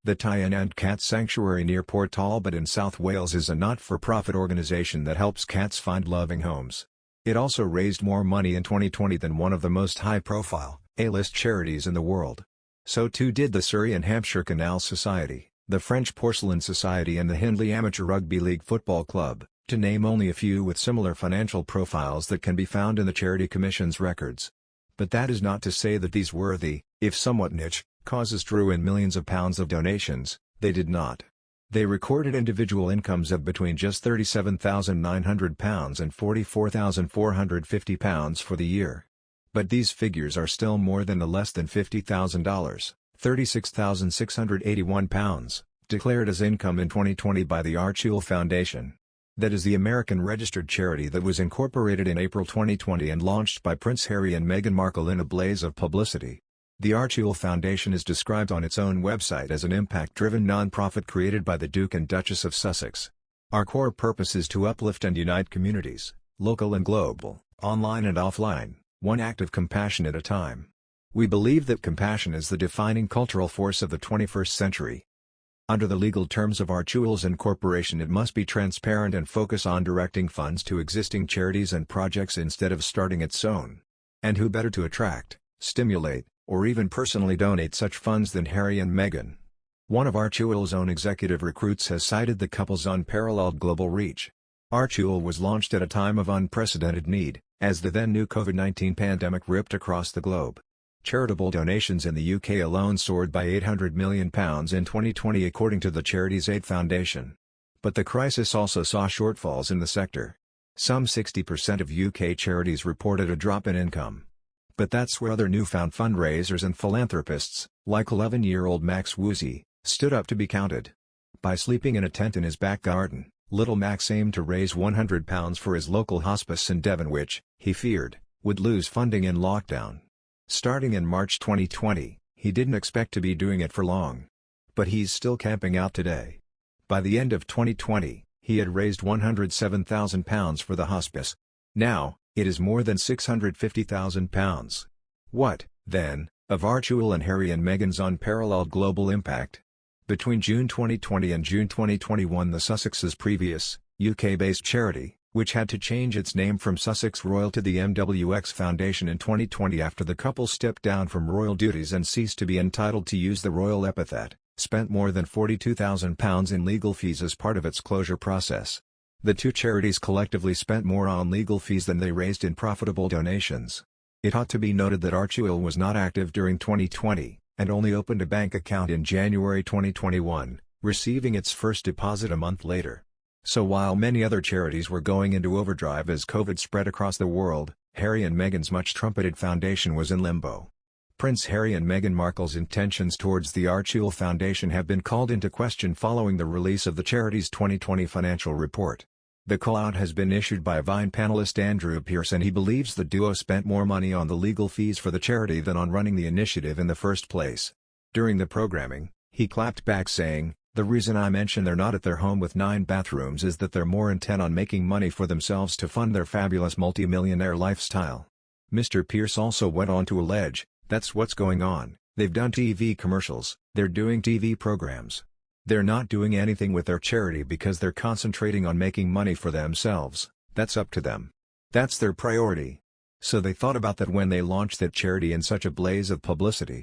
The Tyen and Cat Sanctuary near Port Talbot in South Wales is a not-for-profit organisation that helps cats find loving homes. It also raised more money in 2020 than one of the most high-profile, A-list charities in the world. So too did the Surrey and Hampshire Canal Society, the French Porcelain Society and the Hindley Amateur Rugby League Football Club, to name only a few with similar financial profiles that can be found in the Charity Commission's records. But that is not to say that these worthy, if somewhat niche, causes drew in millions of pounds of donations. They did not. They recorded individual incomes of between just £37,900 and £44,450 for the year. But these figures are still more than the less than $50,000, £36,681, declared as income in 2020 by the Archewell Foundation. That is the American registered charity that was incorporated in April 2020 and launched by Prince Harry and Meghan Markle in a blaze of publicity. The Archewell Foundation is described on its own website as an impact-driven non-profit created by the Duke and Duchess of Sussex. Our core purpose is to uplift and unite communities, local and global, online and offline, one act of compassion at a time. We believe that compassion is the defining cultural force of the 21st century. Under the legal terms of Archewell's incorporation, it must be transparent and focus on directing funds to existing charities and projects instead of starting its own. And who better to attract, stimulate, or even personally donate such funds than Harry and Meghan? One of Archewell's own executive recruits has cited the couple's unparalleled global reach. Archewell was launched at a time of unprecedented need, as the then new COVID-19 pandemic ripped across the globe. Charitable donations in the UK alone soared by £800 million in 2020 according to the Charities Aid Foundation. But the crisis also saw shortfalls in the sector. Some 60% of UK charities reported a drop in income. But that's where other newfound fundraisers and philanthropists, like 11-year-old Max Woosey, stood up to be counted. By sleeping in a tent in his back garden, little Max aimed to raise £100 for his local hospice in Devon, which, he feared, would lose funding in lockdown. Starting in March 2020, he didn't expect to be doing it for long. But he's still camping out today. By the end of 2020, he had raised £107,000 for the hospice. Now, it is more than £650,000. What, then, of Archewell and Harry and Meghan's unparalleled global impact? Between June 2020 and June 2021, the Sussexes' previous, UK-based charity, which had to change its name from Sussex Royal to the MWX Foundation in 2020 after the couple stepped down from royal duties and ceased to be entitled to use the royal epithet, spent more than £42,000 in legal fees as part of its closure process. The two charities collectively spent more on legal fees than they raised in profitable donations. It ought to be noted that Archewell was not active during 2020, and only opened a bank account in January 2021, receiving its first deposit a month later. So while many other charities were going into overdrive as COVID spread across the world, Harry and Meghan's much-trumpeted foundation was in limbo. Prince Harry and Meghan Markle's intentions towards the Archewell Foundation have been called into question following the release of the charity's 2020 financial report. The call-out has been issued by Vine panelist Andrew Pearce, and he believes the duo spent more money on the legal fees for the charity than on running the initiative in the first place. During the programming, he clapped back saying, "The reason I mention they're not at their home with 9 bathrooms is that they're more intent on making money for themselves to fund their fabulous multi-millionaire lifestyle." Mr. Pearce also went on to allege, "That's what's going on, they've done TV commercials, they're doing TV programs. They're not doing anything with their charity because they're concentrating on making money for themselves. That's up to them. That's their priority. So they thought about that when they launched that charity in such a blaze of publicity.